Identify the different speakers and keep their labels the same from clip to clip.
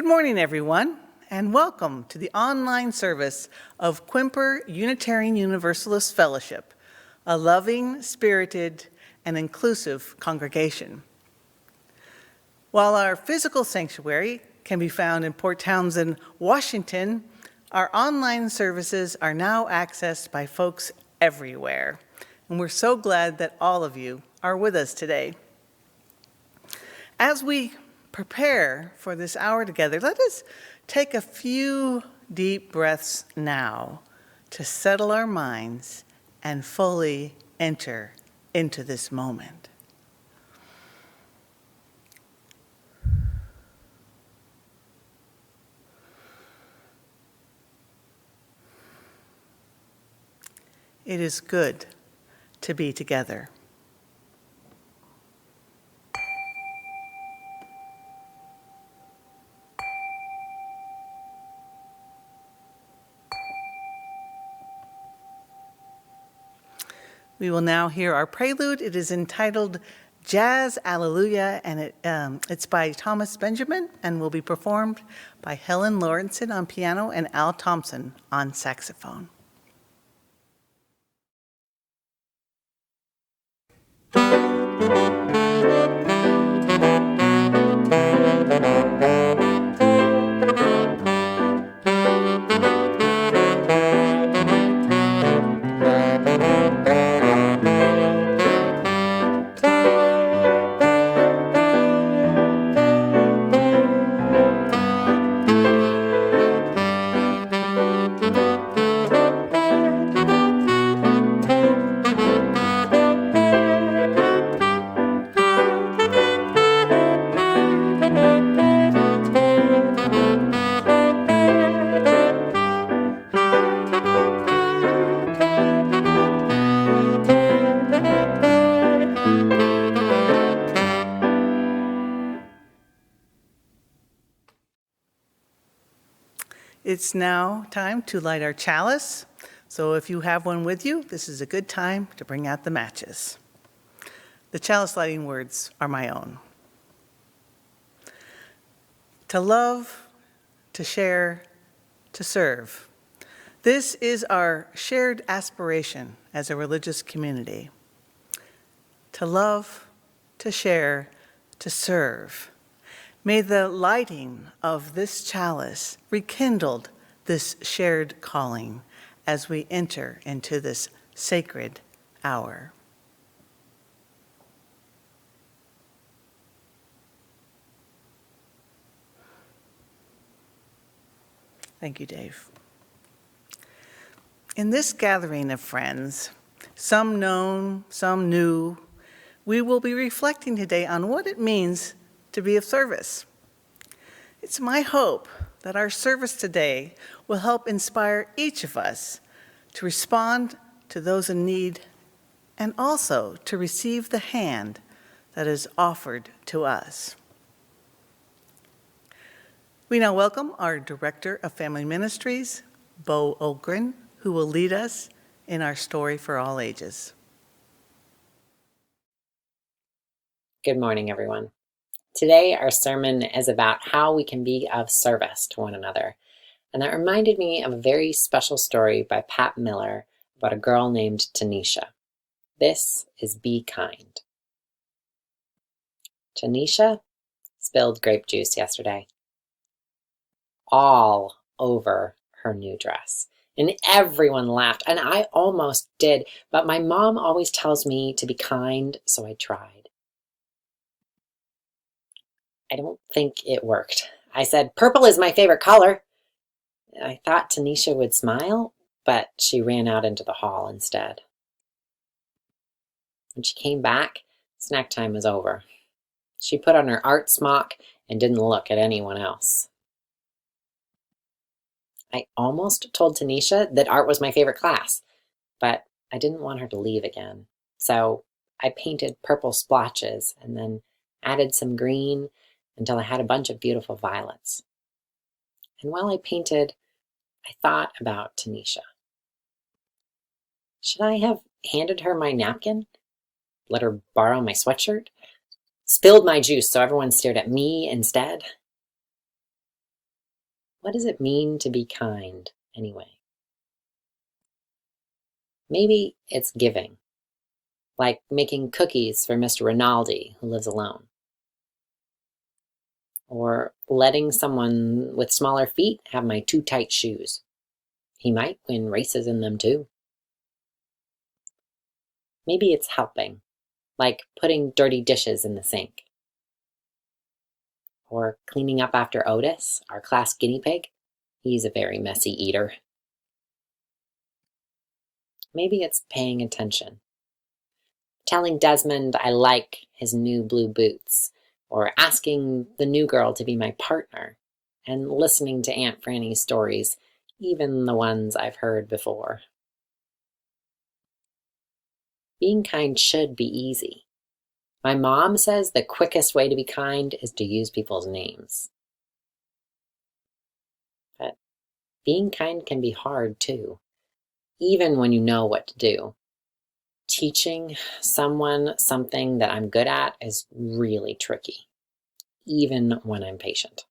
Speaker 1: Good morning, everyone, and welcome to the online service of Quimper Unitarian Universalist Fellowship, a loving, spirited, and inclusive congregation. While our physical sanctuary can be found in Port Townsend, Washington, our online services are now accessed by folks everywhere, and we're so glad that all of you are with us today. As we prepare for this hour together, let us take a few deep breaths now to settle our minds and fully enter into this moment. It is good to be together. We will now hear our prelude. It is entitled Jazz Alleluia, and it's by Thomas Benjamin and will be performed by Helen Lauritzen on piano and Al Thompson on saxophone. It's now time to light our chalice. So if you have one with you, this is a good time to bring out the matches. The chalice lighting words are my own. To love, to share, to serve. This is our shared aspiration as a religious community. To love, to share, to serve. May the lighting of this chalice rekindle this shared calling as we enter into this sacred hour. Thank you, Dave. In this gathering of friends, some known, some new, we will be reflecting today on what it means to be of service. It's my hope that our service today will help inspire each of us to respond to those in need and also to receive the hand that is offered to us. We now welcome our Director of Family Ministries, Beau Ohlgren, who will lead us in our story for all ages.
Speaker 2: Good morning, everyone. Today, our sermon is about how we can be of service to one another. And that reminded me of a very special story by Pat Miller about a girl named Tanisha. This is Be Kind. Tanisha spilled grape juice yesterday, all over her new dress. And everyone laughed, and I almost did, but my mom always tells me to be kind, so I tried. I don't think it worked. I said, "Purple is my favorite color." I thought Tanisha would smile, but she ran out into the hall instead. When she came back, snack time was over. She put on her art smock and didn't look at anyone else. I almost told Tanisha that art was my favorite class, but I didn't want her to leave again. So I painted purple splotches and then added some green until I had a bunch of beautiful violets. And while I painted, I thought about Tanisha. Should I have handed her my napkin? Let her borrow my sweatshirt? Spilled my juice so everyone stared at me instead? What does it mean to be kind anyway? Maybe it's giving, like making cookies for Mr. Rinaldi, who lives alone. Or letting someone with smaller feet have my too tight shoes. He might win races in them too. Maybe it's helping, like putting dirty dishes in the sink. Or cleaning up after Otis, our class guinea pig. He's a very messy eater. Maybe it's paying attention. Telling Desmond I like his new blue boots, or asking the new girl to be my partner, and listening to Aunt Franny's stories, even the ones I've heard before. Being kind should be easy. My mom says the quickest way to be kind is to use people's names. But being kind can be hard too, even when you know what to do. Teaching someone something that I'm good at is really tricky, even when I'm patient.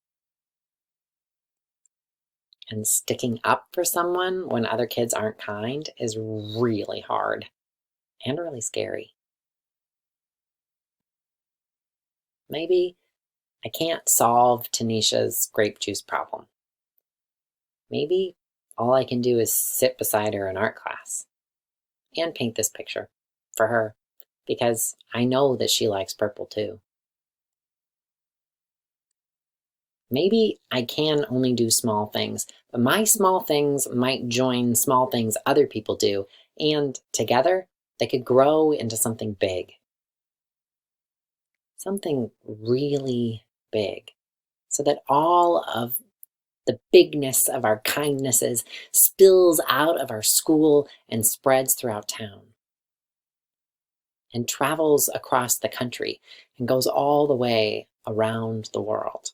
Speaker 2: And sticking up for someone when other kids aren't kind is really hard and really scary. Maybe I can't solve Tanisha's grape juice problem. Maybe all I can do is sit beside her in art class and paint this picture for her, because I know that she likes purple too. Maybe I can only do small things, but my small things might join small things other people do, and together they could grow into something big. Something really big, so that all of the bigness of our kindnesses spills out of our school and spreads throughout town and travels across the country and goes all the way around the world.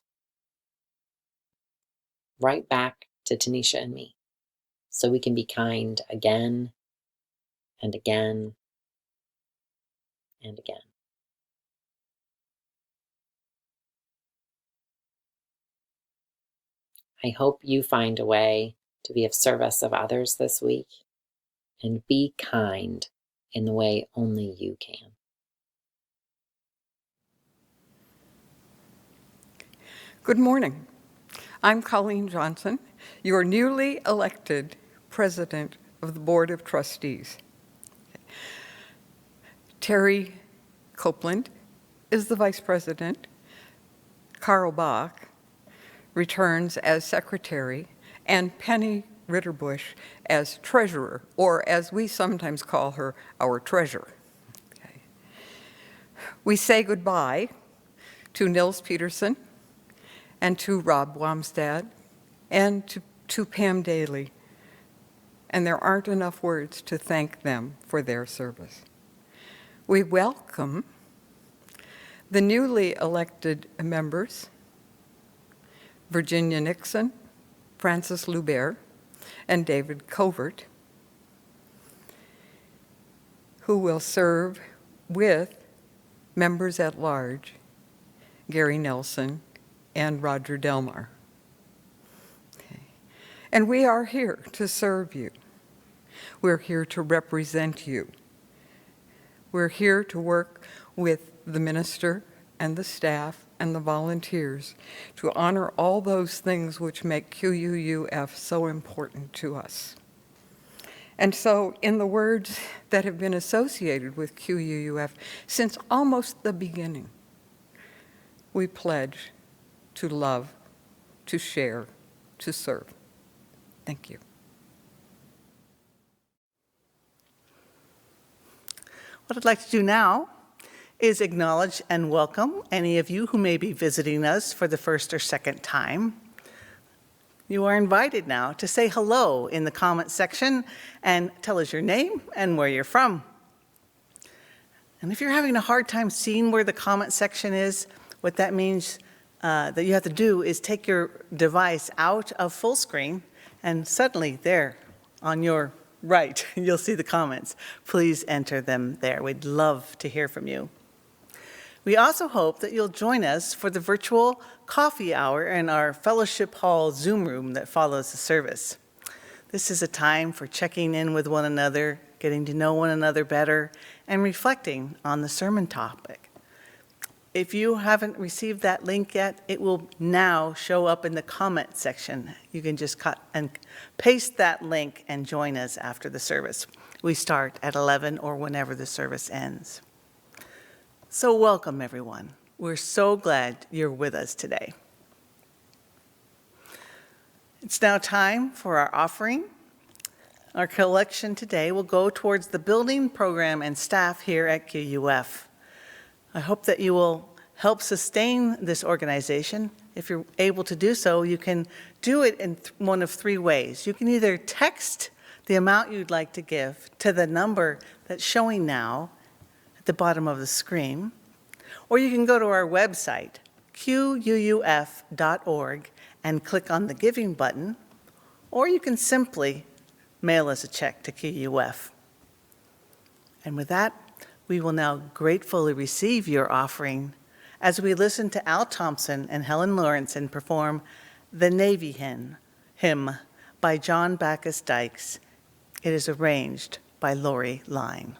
Speaker 2: Right back to Tanisha and me, so we can be kind again and again and again. I hope you find a way to be of service of others this week and be kind in the way only you can.
Speaker 3: Good morning. I'm Colleen Johnson, your newly elected president of the Board of Trustees. Terry Copeland is the vice president. Carl Bach returns as secretary, and Penny Ritterbush as treasurer, or as we sometimes call her, our treasurer. Okay. We say goodbye to Nils Peterson and to Rob Wamstad and to Pam Daly. And there aren't enough words to thank them for their service. We welcome the newly elected members, Virginia Nixon, Francis Lubert, and David Covert, who will serve with members at large, Gary Nelson and Roger Delmar. Okay. And we are here to serve you. We're here to represent you. We're here to work with the minister and the staff and the volunteers to honor all those things which make QUUF so important to us. And so, in the words that have been associated with QUUF since almost the beginning, we pledge to love, to share, to serve. Thank you.
Speaker 1: What I'd like to do now is acknowledge and welcome any of you who may be visiting us for the first or second time. You are invited now to say hello in the comment section and tell us your name and where you're from. And if you're having a hard time seeing where the comment section is, what that means that you have to do is take your device out of full screen, and suddenly there on your right, you'll see the comments. Please enter them there. We'd love to hear from you. We also hope that you'll join us for the virtual coffee hour in our fellowship hall Zoom room that follows the service. This is a time for checking in with one another, getting to know one another better, and reflecting on the sermon topic. If you haven't received that link yet, it will now show up in the comment section. You can just cut and paste that link and join us after the service. We start at 11 or whenever the service ends. So welcome, everyone. We're so glad you're with us today. It's now time for our offering. Our collection today will go towards the building, program, and staff here at QUF. I hope that you will help sustain this organization. If you're able to do so, you can do it in one of three ways. You can either text the amount you'd like to give to the number that's showing now at the bottom of the screen, or you can go to our website, quuuf.org, and click on the Giving button, or you can simply mail us a check to QUF. And with that, we will now gratefully receive your offering as we listen to Al Thompson and Helen Lauritzen perform the Navy Hymn by John Bacchus Dykes. It is arranged by Lauritzen.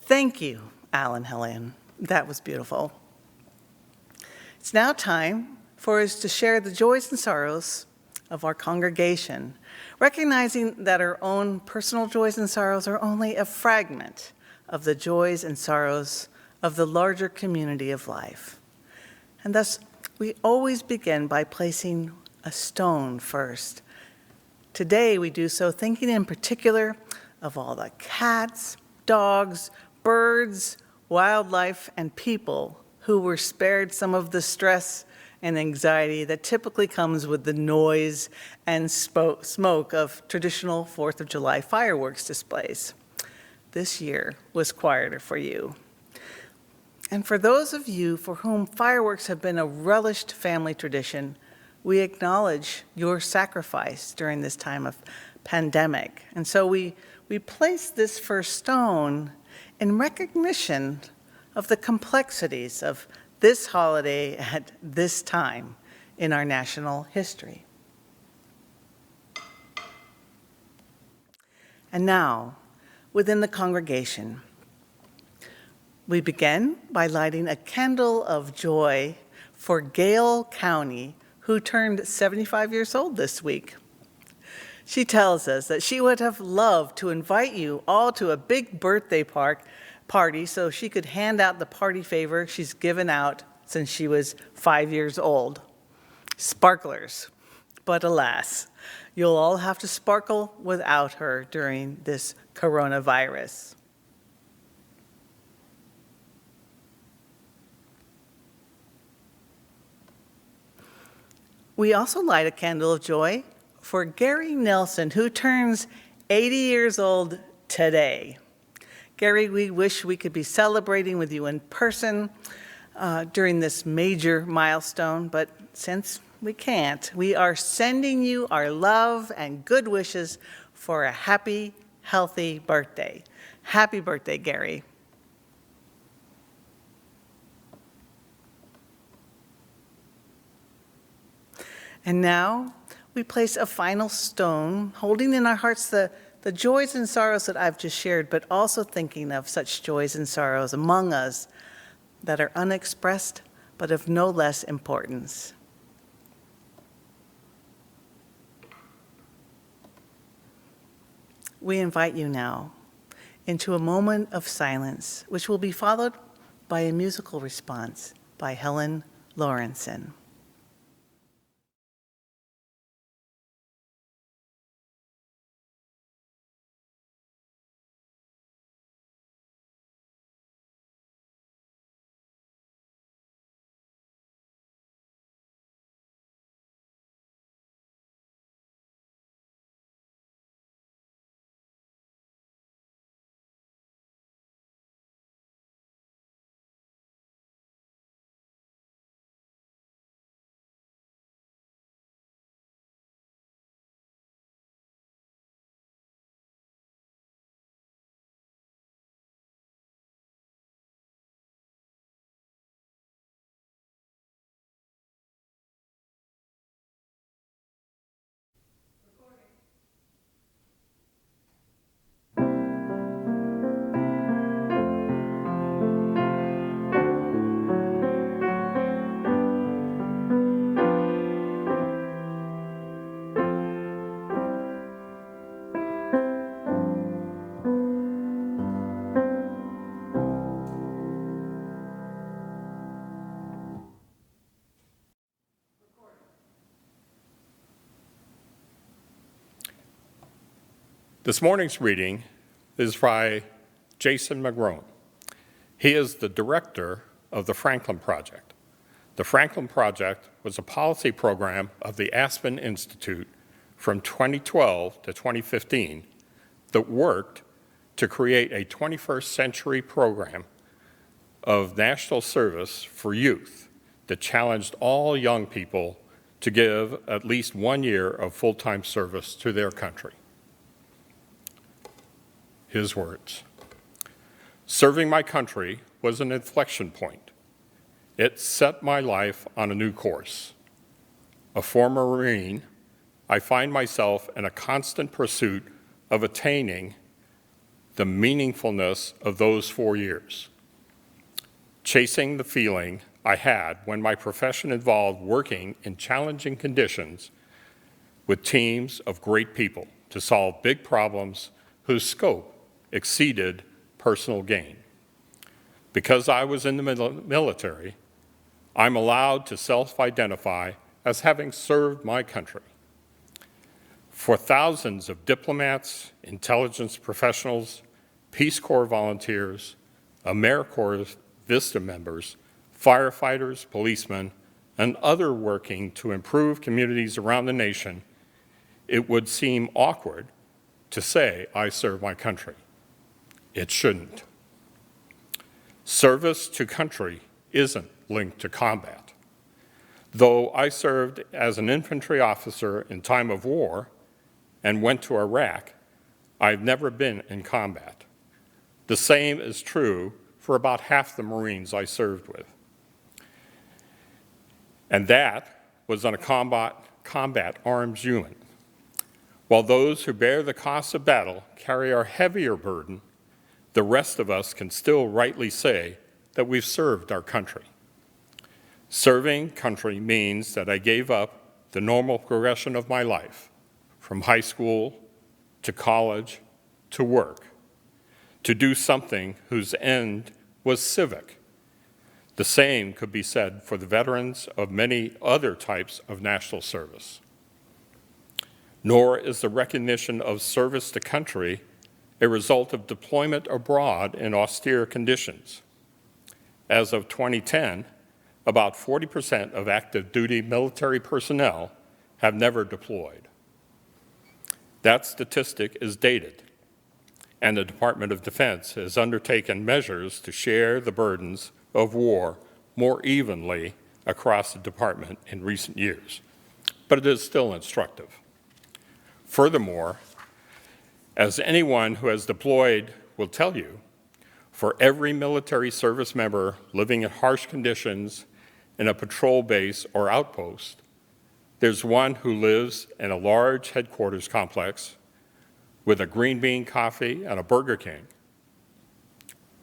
Speaker 1: Thank you, Al and Helen. That was beautiful. It's now time for us to share the joys and sorrows of our congregation, recognizing that our own personal joys and sorrows are only a fragment of the joys and sorrows of the larger community of life. And thus, we always begin by placing a stone first. Today, we do so thinking in particular of all the cats, dogs, birds, wildlife, and people who were spared some of the stress and anxiety that typically comes with the noise and smoke of traditional 4th of July fireworks displays. This year was quieter for you. And for those of you for whom fireworks have been a relished family tradition, we acknowledge your sacrifice during this time of pandemic. And so we place this first stone in recognition of the complexities of this holiday at this time in our national history. And now, within the congregation, we begin by lighting a candle of joy for Gale County, who turned 75 years old this week. She tells us that she would have loved to invite you all to a big birthday party so she could hand out the party favor she's given out since she was 5 years old. Sparklers. But alas, you'll all have to sparkle without her during this coronavirus. We also light a candle of joy for Gary Nelson, who turns 80 years old today. Gary, we wish we could be celebrating with you in person during this major milestone, but since we can't, we are sending you our love and good wishes for a happy, healthy birthday. Happy birthday, Gary. And now we place a final stone, holding in our hearts the joys and sorrows that I've just shared, but also thinking of such joys and sorrows among us that are unexpressed, but of no less importance. We invite you now into a moment of silence, which will be followed by a musical response by Helen Lauritzen.
Speaker 4: This morning's reading is by Jason McGrone. He is the director of the Franklin Project. The Franklin Project was a policy program of the Aspen Institute from 2012 to 2015 that worked to create a 21st century program of national service for youth that challenged all young people to give at least 1 year of full-time service to their country. His words: "Serving my country was an inflection point. It set my life on a new course. A former Marine, I find myself in a constant pursuit of attaining the meaningfulness of those 4 years, chasing the feeling I had when my profession involved working in challenging conditions with teams of great people to solve big problems whose scope exceeded personal gain. Because I was in the military, I'm allowed to self-identify as having served my country. For thousands of diplomats, intelligence professionals, Peace Corps volunteers, AmeriCorps VISTA members, firefighters, policemen, and other working to improve communities around the nation, it would seem awkward to say I serve my country. It shouldn't. Service to country isn't linked to combat. Though I served as an infantry officer in time of war and went to Iraq, I've never been in combat. The same is true for about half the Marines I served with. And that was on a combat arms unit. While those who bear the cost of battle carry our heavier burden, the rest of us can still rightly say that we've served our country. Serving country means that I gave up the normal progression of my life, from high school to college to work, to do something whose end was civic. The same could be said for the veterans of many other types of national service. Nor is the recognition of service to country a result of deployment abroad in austere conditions. As of 2010, about 40% of active duty military personnel have never deployed. That statistic is dated, and the Department of Defense has undertaken measures to share the burdens of war more evenly across the department in recent years, but it is still instructive. Furthermore, as anyone who has deployed will tell you, for every military service member living in harsh conditions in a patrol base or outpost, there's one who lives in a large headquarters complex with a green bean coffee and a Burger King.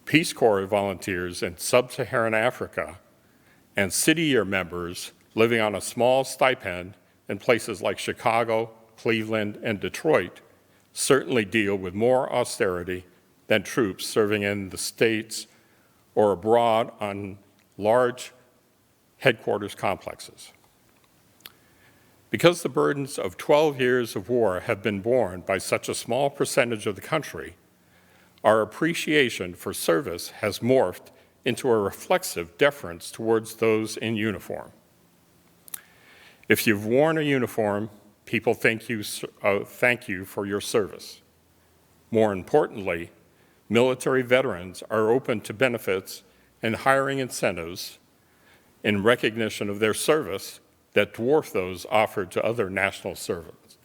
Speaker 4: Peace Corps volunteers in sub-Saharan Africa and city year members living on a small stipend in places like Chicago, Cleveland, and Detroit certainly deal with more austerity than troops serving in the States or abroad on large headquarters complexes. Because the burdens of 12 years of war have been borne by such a small percentage of the country, our appreciation for service has morphed into a reflexive deference towards those in uniform. If you've worn a uniform, people thank you for your service. More importantly, military veterans are open to benefits and hiring incentives in recognition of their service that dwarf those offered to other national servants.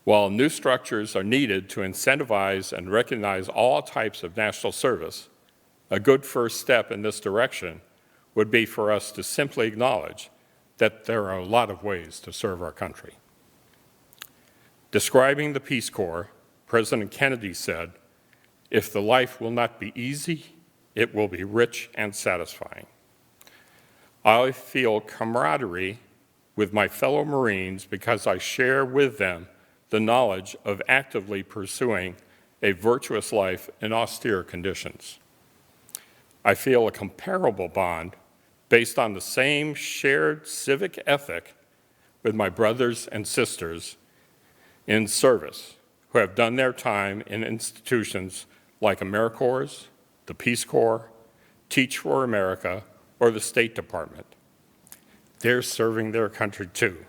Speaker 4: While new structures are needed to incentivize and recognize all types of national service, a good first step in this direction would be for us to simply acknowledge that there are a lot of ways to serve our country. Describing the Peace Corps, President Kennedy said, "If the life will not be easy, it will be rich and satisfying." I feel camaraderie with my fellow Marines because I share with them the knowledge of actively pursuing a virtuous life in austere conditions. I feel a comparable bond based on the same shared civic ethic with my brothers and sisters in service who have done their time in institutions like AmeriCorps, the Peace Corps, Teach for America, or the State Department. They're serving their country too,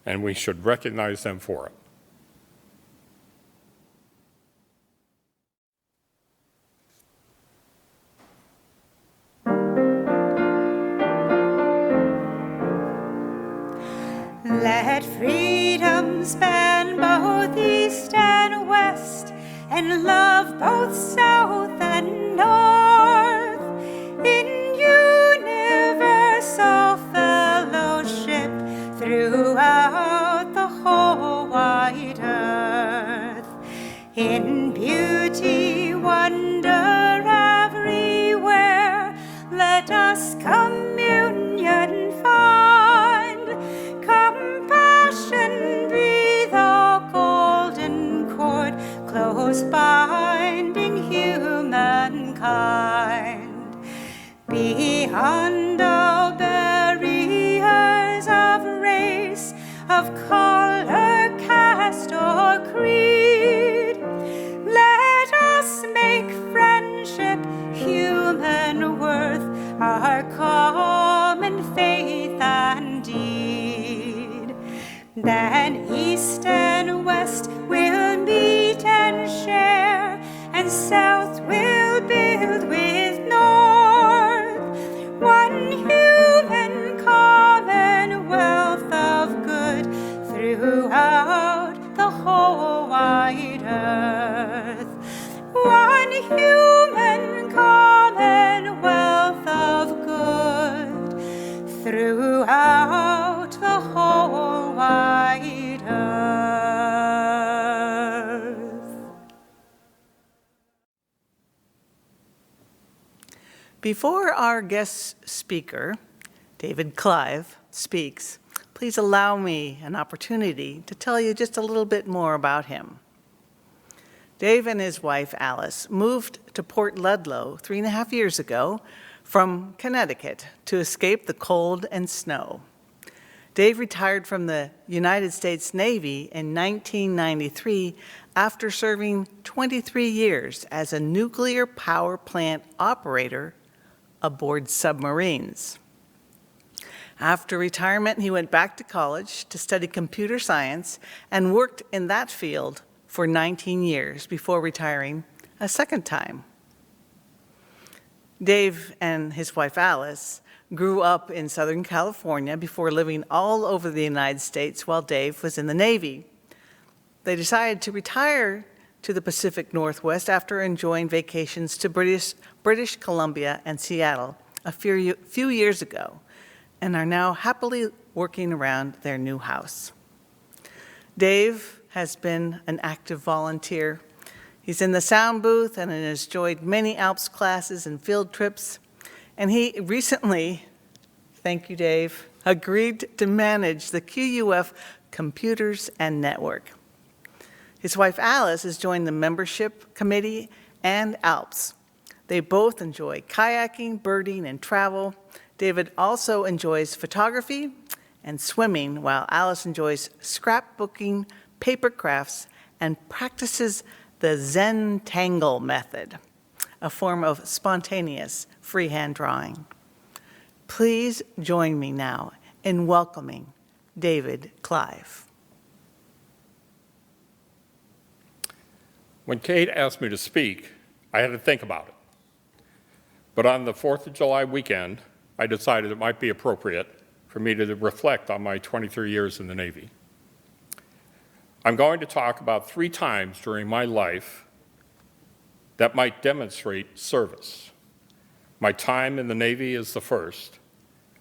Speaker 4: and we should recognize them for it.
Speaker 5: Let freedom span both east and west, and love both south and north, in universal fellowship throughout the whole wide earth, in beauty beyond all barriers of race, of color, caste, or creed. Let us make friendship, human worth, our common faith and deed. Then east and west will meet and share, and south will build with north, one human commonwealth of good throughout the whole wide earth. One human commonwealth of good throughout the whole wide earth.
Speaker 1: Before our guest speaker, David Clive, speaks, please allow me an opportunity to tell you just a little bit more about him. Dave and his wife, Alice, moved to Port Ludlow 3.5 years ago from Connecticut to escape the cold and snow. Dave retired from the United States Navy in 1993 after serving 23 years as a nuclear power plant operator aboard submarines. After retirement, he went back to college to study computer science and worked in that field for 19 years before retiring a second time. Dave and his wife Alice grew up in Southern California before living all over the United States while Dave was in the Navy. They decided to retire to the Pacific Northwest after enjoying vacations to British Columbia and Seattle a few years ago, and are now happily working around their new house. Dave has been an active volunteer. He's in the sound booth and has enjoyed many Alps classes and field trips. And he recently, thank you, Dave, agreed to manage the QUF computers and network. His wife Alice has joined the membership committee and Alps. They both enjoy kayaking, birding, and travel. David also enjoys photography and swimming, while Alice enjoys scrapbooking, paper crafts, and practices the Zen-tangle method, a form of spontaneous freehand drawing. Please join me now in welcoming David Clive.
Speaker 4: When Kate asked me to speak, I had to think about it. But on the 4th of July weekend, I decided it might be appropriate for me to reflect on my 23 years in the Navy. I'm going to talk about 3 times during my life that might demonstrate service. My time in the Navy is the first.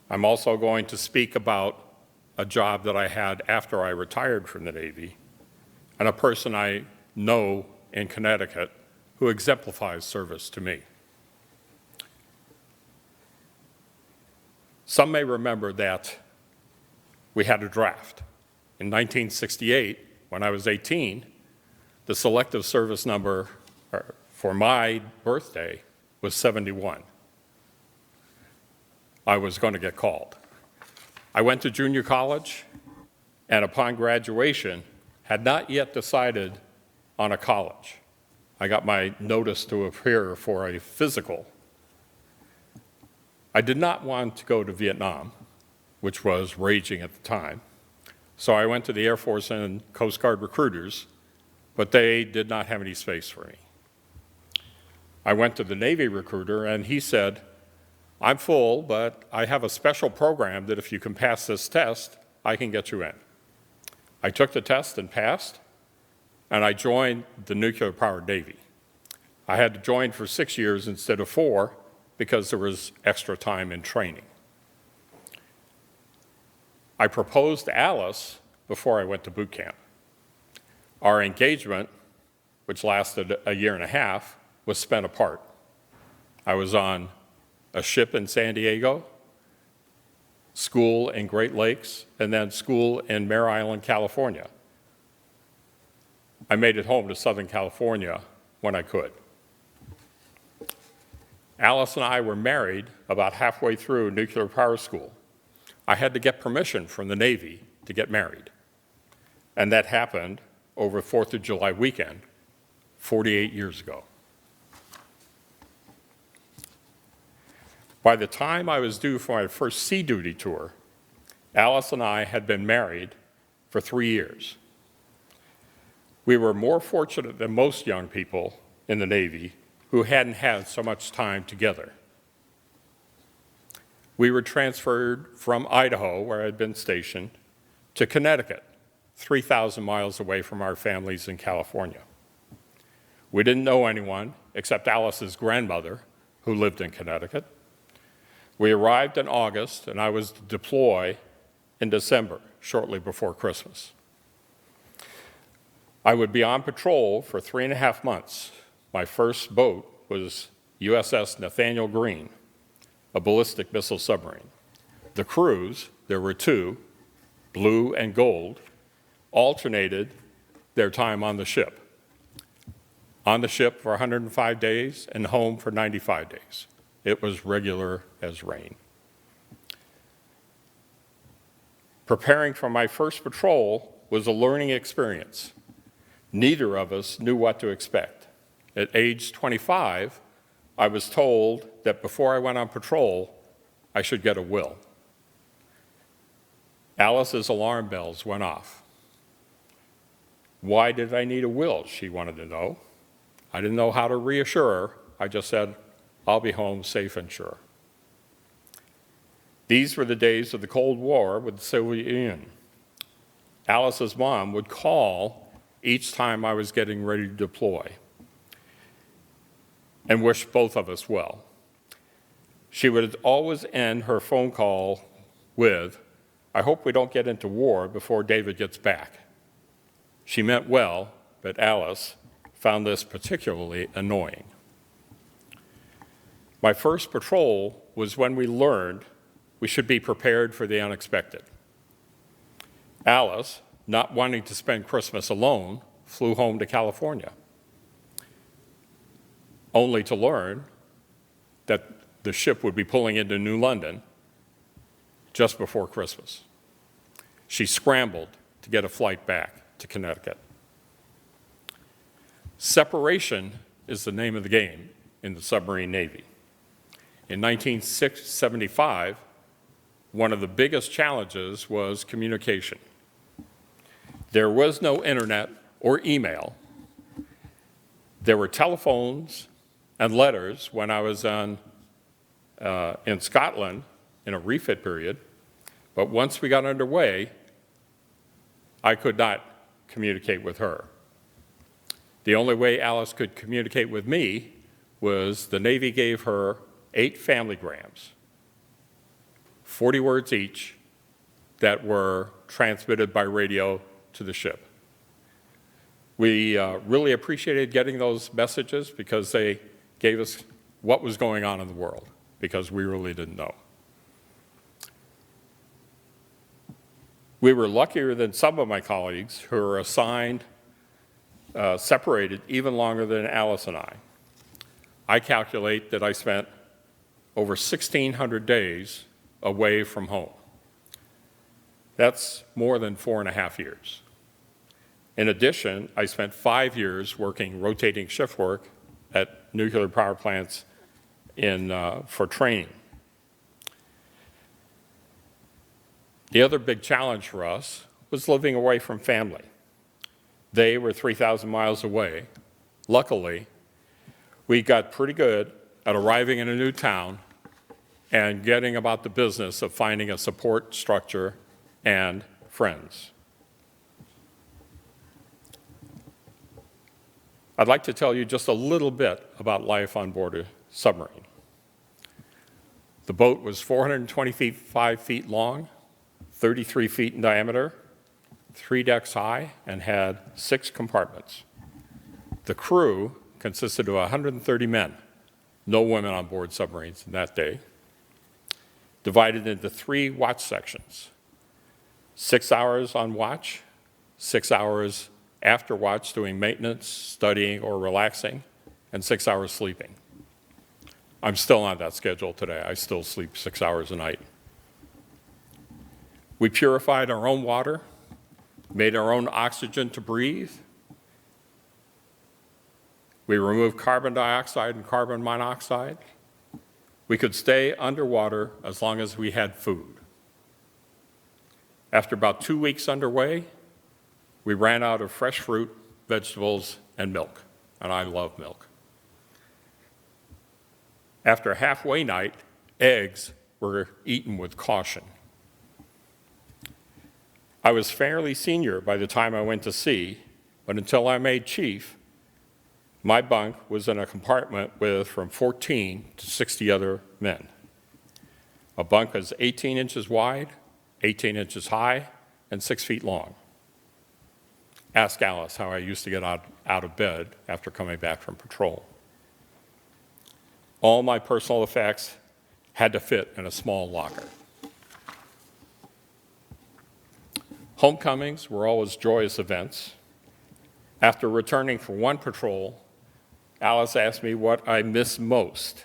Speaker 4: I'm also going to speak about a job that I had after I retired from the Navy, and a person I know in Connecticut who exemplifies service to me. Some may remember that we had a draft. In 1968, when I was 18, the selective service number for my birthday was 71. I was going to get called. I went to junior college, and upon graduation, had not yet decided on a college. I got my notice to appear for a physical. I did not want to go to Vietnam, which was raging at the time. So I went to the Air Force and Coast Guard recruiters, but they did not have any space for me. I went to the Navy recruiter, and he said, I'm full, but I have a special program that if you can pass this test, I can get you in. I took the test and passed, and I joined the nuclear-powered Navy. I had to join for 6 years instead of 4 because there was extra time in training. I proposed to Alice before I went to boot camp. Our engagement, which lasted a year and a half, was spent apart. I was on a ship in San Diego, school in Great Lakes, and then school in Mare Island, California. I made it home to Southern California when I could. Alice and I were married about halfway through nuclear power school. I had to get permission from the Navy to get married. And that happened over 4th of July weekend, 48 years ago. By the time I was due for my first sea duty tour, Alice and I had been married for 3 years. We were more fortunate than most young people in the Navy who hadn't had so much time together. We were transferred from Idaho, where I'd been stationed, to Connecticut, 3,000 miles away from our families in California. We didn't know anyone except Alice's grandmother, who lived in Connecticut. We arrived in August, and I was to deploy in December, shortly before Christmas. I would be on patrol for 3.5 months. My first boat was USS Nathaniel Greene, a ballistic missile submarine. The crews, there were 2, blue and gold, alternated their time on the ship. On the ship for 105 days and home for 95 days. It was regular as rain. Preparing for my first patrol was a learning experience. Neither of us knew what to expect. At age 25, I was told that before I went on patrol, I should get a will. Alice's alarm bells went off. Why did I need a will, she wanted to know. I didn't know how to reassure her. I just said, I'll be home safe and sure. These were the days of the Cold War with the Soviet Union. Alice's mom would call each time I was getting ready to deploy and wish both of us well. She would always end her phone call with, I hope we don't get into war before David gets back. She meant well, but Alice found this particularly annoying. My first patrol was when we learned we should be prepared for the unexpected. Alice, not wanting to spend Christmas alone, flew home to California, only to learn that the ship would be pulling into New London just before Christmas. She scrambled to get a flight back to Connecticut. Separation is the name of the game in the submarine Navy. In 1975, one of the biggest challenges was communication. There was no internet or email. There were telephones and letters when I was in Scotland in a refit period, but once we got underway, I could not communicate with her. The only way Alice could communicate with me was the Navy gave her 8 familygrams, 40 words each, that were transmitted by radio to the ship. We really appreciated getting those messages because they gave us what was going on in the world, because we really didn't know. We were luckier than some of my colleagues who were assigned, separated even longer than Alice and I. I calculate that I spent over 1,600 days away from home. That's more than 4.5 years. In addition, I spent 5 years working rotating shift work at nuclear power plants for training. The other big challenge for us was living away from family. They were 3,000 miles away. Luckily, we got pretty good at arriving in a new town and getting about the business of finding a support structure and friends. I'd like to tell you just a little bit about life on board a submarine. The boat was 425 feet long, 33 feet in diameter, 3 decks high, and had 6 compartments. The crew consisted of 130 men, no women on board submarines in that day, divided into 3 watch sections, 6 hours on watch, 6 hours after watch doing maintenance, studying, or relaxing, and 6 hours sleeping. I'm still on that schedule today. I still sleep 6 hours a night. We purified our own water, made our own oxygen to breathe. We removed carbon dioxide and carbon monoxide. We could stay underwater as long as we had food. After about 2 weeks underway, we ran out of fresh fruit, vegetables, and milk, and I love milk. After halfway night, eggs were eaten with caution. I was fairly senior by the time I went to sea, but until I made chief, my bunk was in a compartment with from 14 to 60 other men. A bunk is 18 inches wide, 18 inches high, and 6 feet long. Ask Alice how I used to get out of bed after coming back from patrol. All my personal effects had to fit in a small locker. Homecomings were always joyous events. After returning from one patrol, Alice asked me what I missed most.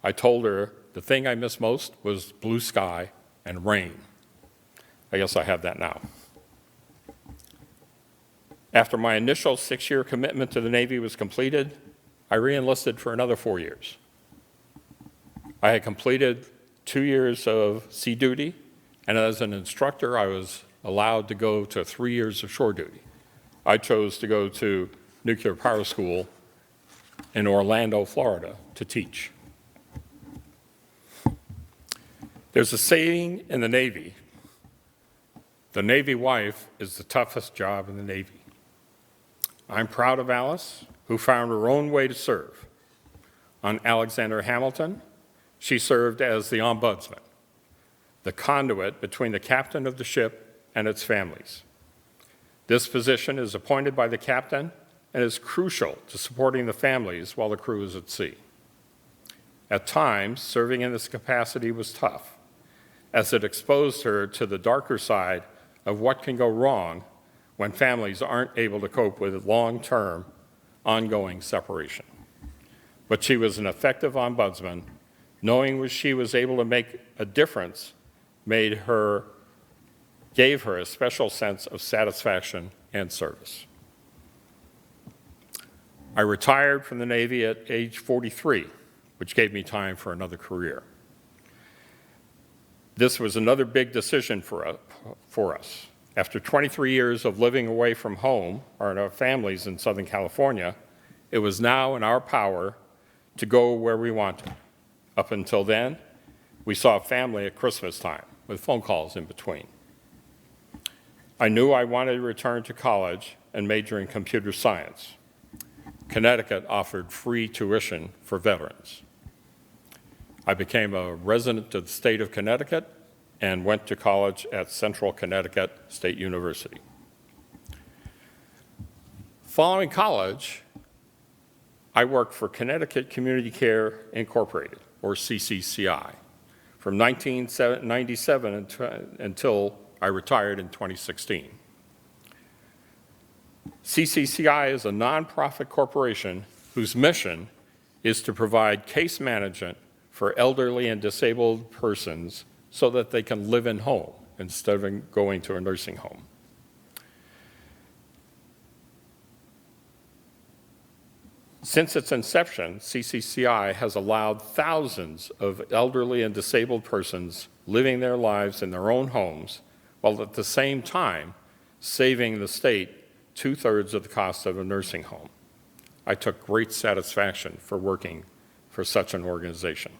Speaker 4: I told her the thing I missed most was blue sky and rain. I guess I have that now. After my initial 6-year commitment to the Navy was completed, I re-enlisted for another 4 years. I had completed 2 years of sea duty, and as an instructor, I was allowed to go to 3 years of shore duty. I chose to go to nuclear power school in Orlando, Florida, to teach. There's a saying in the Navy, the Navy wife is the toughest job in the Navy. I'm proud of Alice, who found her own way to serve. On Alexander Hamilton, she served as the ombudsman, the conduit between the captain of the ship and its families. This position is appointed by the captain and is crucial to supporting the families while the crew is at sea. At times, serving in this capacity was tough, as it exposed her to the darker side of what can go wrong when families aren't able to cope with long-term, ongoing separation. But she was an effective ombudsman. Knowing she was able to make a difference gave her a special sense of satisfaction and service. I retired from the Navy at age 43, which gave me time for another career. This was another big decision for us. After 23 years of living away from home, or in our families in Southern California, it was now in our power to go where we wanted. Up until then, we saw family at Christmas time, with phone calls in between. I knew I wanted to return to college and major in computer science. Connecticut offered free tuition for veterans. I became a resident of the state of Connecticut and went to college at Central Connecticut State University. Following college, I worked for Connecticut Community Care Incorporated, or CCCI, from 1997 until I retired in 2016. CCCI is a nonprofit corporation whose mission is to provide case management for elderly and disabled persons so that they can live in home instead of going to a nursing home. Since its inception, CCCI has allowed thousands of elderly and disabled persons living their lives in their own homes, while at the same time saving the state 2/3 of the cost of a nursing home. I took great satisfaction for working for such an organization.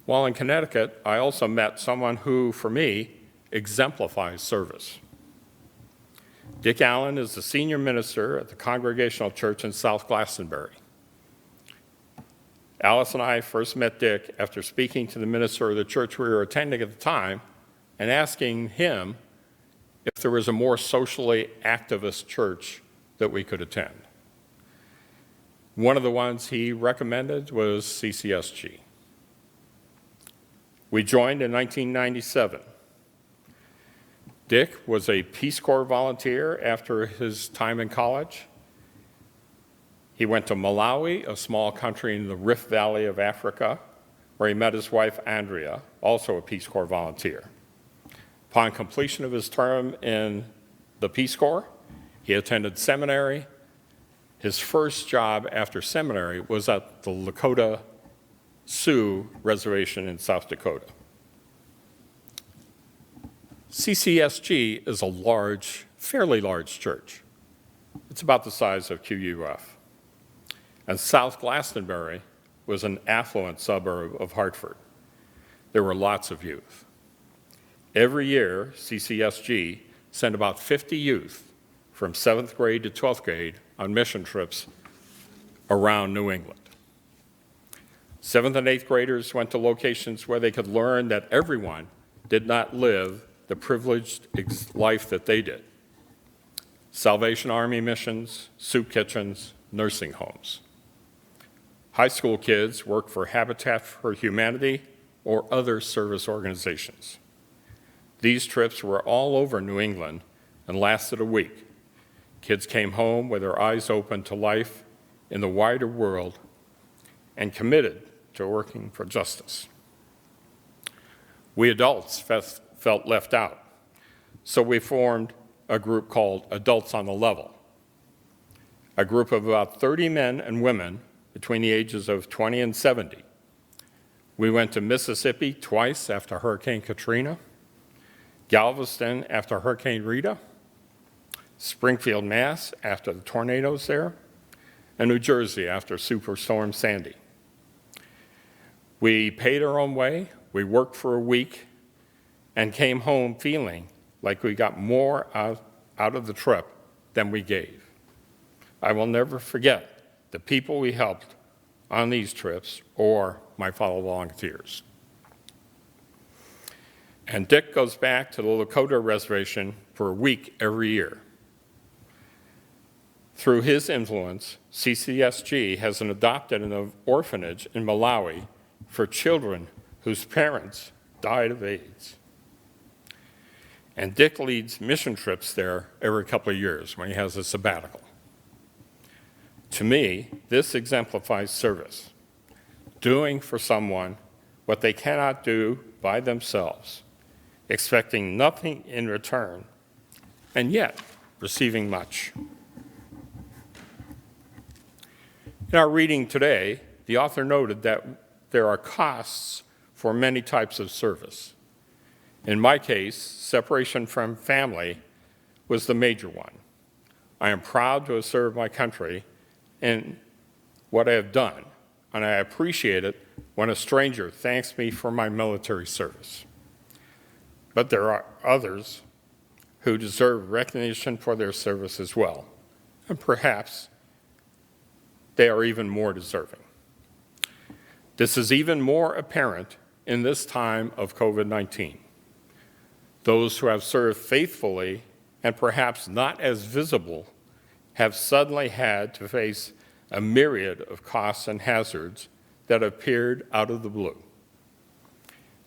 Speaker 4: While in Connecticut, I also met someone who, for me, exemplifies service. Dick Allen is the senior minister at the Congregational Church in South Glastonbury. Alice and I first met Dick after speaking to the minister of the church we were attending at the time and asking him if there was a more socially activist church that we could attend. One of the ones he recommended was CCSG. We joined in 1997. Dick was a Peace Corps volunteer after his time in college. He went to Malawi, a small country in the Rift Valley of Africa, where he met his wife, Andrea, also a Peace Corps volunteer. Upon completion of his term in the Peace Corps, he attended seminary. His first job after seminary was at the Lakota Sioux Reservation in South Dakota. CCSG is a fairly large church. It's about the size of QUF. And South Glastonbury was an affluent suburb of Hartford. There were lots of youth. Every year, CCSG sent about 50 youth from 7th grade to 12th grade on mission trips around New England. 7th and 8th graders went to locations where they could learn that everyone did not live the privileged life that they did. Salvation Army missions, soup kitchens, nursing homes. High school kids worked for Habitat for Humanity or other service organizations. These trips were all over New England and lasted a week. Kids came home with their eyes open to life in the wider world and committed to working for justice. We adults felt left out, so we formed a group called Adults on the Level, a group of about 30 men and women between the ages of 20 and 70. We went to Mississippi twice after Hurricane Katrina, Galveston after Hurricane Rita, Springfield, Mass. After the tornadoes there, and New Jersey after Superstorm Sandy. We paid our own way, we worked for a week, and came home feeling like we got more out of the trip than we gave. I will never forget the people we helped on these trips or my fellow volunteers. And Dick goes back to the Lakota Reservation for a week every year. Through his influence, CCSG has adopted an orphanage in Malawi for children whose parents died of AIDS. And Dick leads mission trips there every couple of years when he has a sabbatical. To me, this exemplifies service, doing for someone what they cannot do by themselves, expecting nothing in return, and yet receiving much. In our reading today, the author noted that there are costs for many types of service. In my case, separation from family was the major one. I am proud to have served my country in what I have done, and I appreciate it when a stranger thanks me for my military service. But there are others who deserve recognition for their service as well, and perhaps they are even more deserving. This is even more apparent in this time of COVID-19. Those who have served faithfully and perhaps not as visible have suddenly had to face a myriad of costs and hazards that appeared out of the blue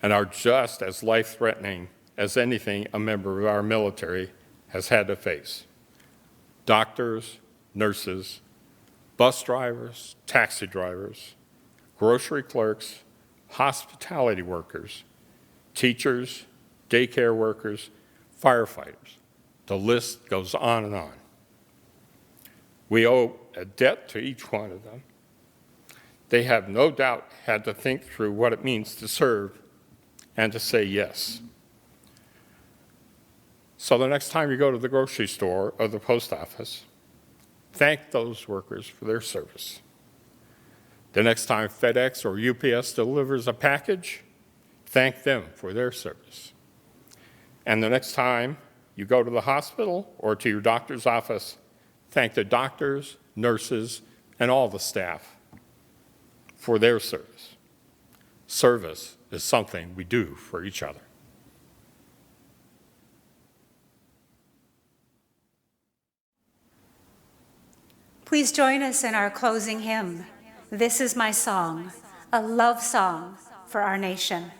Speaker 4: and are just as life-threatening as anything a member of our military has had to face. Doctors, nurses, bus drivers, taxi drivers, grocery clerks, hospitality workers, teachers, daycare workers, firefighters. The list goes on and on. We owe a debt to each one of them. They have no doubt had to think through what it means to serve and to say yes. So the next time you go to the grocery store or the post office, thank those workers for their service. The next time FedEx or UPS delivers a package, thank them for their service. And the next time you go to the hospital or to your doctor's office, thank the doctors, nurses, and all the staff for their service. Service is something we do for each other.
Speaker 5: Please join us in our closing hymn, This Is My Song, a love song for our nation.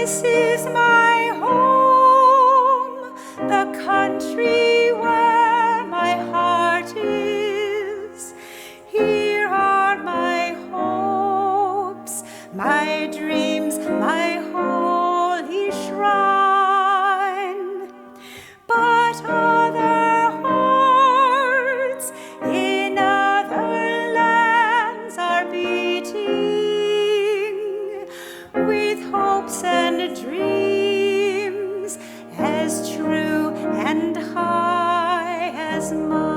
Speaker 5: This is my home, the country where my heart is. Here are my hopes, my dreams, my holy shrine. But other hearts in other lands are beating with hopes and dreams as true and high as mine.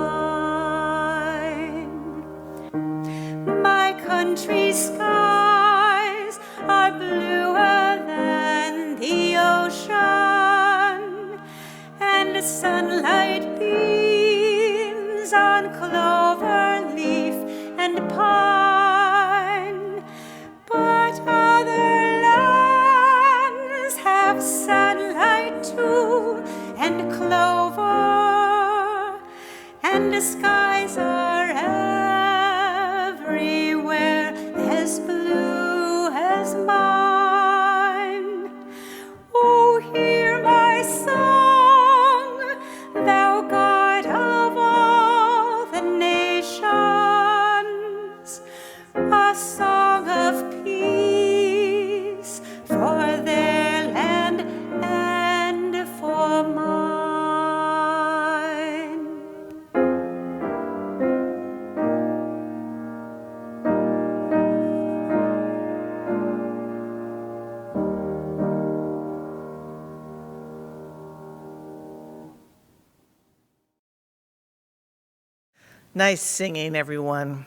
Speaker 5: My country's skies are bluer than the ocean, and sunlight beams on clover leaf and pine. But other lands have sunlight too, and clover, and the skies are everywhere as blue as mine. Oh, hear my song, thou God of all the nations, a song of peace for their land and for mine.
Speaker 1: Nice singing, everyone.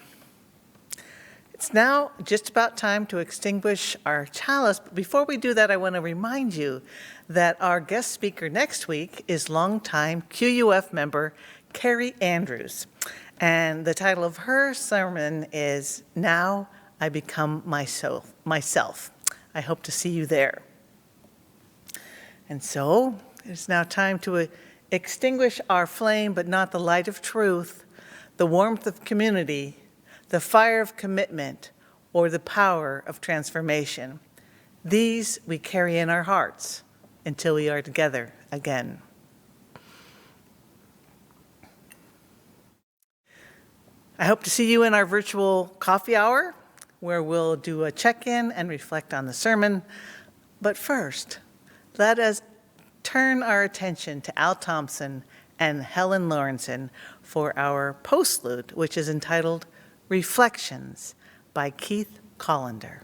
Speaker 1: It's now just about time to extinguish our chalice. But before we do that, I want to remind you that our guest speaker next week is longtime QUF member Carrie Andrews. And the title of her sermon is Now I Become Myself. I hope to see you there. And so it's now time to extinguish our flame, but not the light of truth, the warmth of community, the fire of commitment, or the power of transformation. These we carry in our hearts until we are together again. I hope to see you in our virtual coffee hour, where we'll do a check-in and reflect on the sermon. But first, let us turn our attention to Al Thompson and Helen Lauritzen for our postlude, which is entitled Reflections by Keith Collender.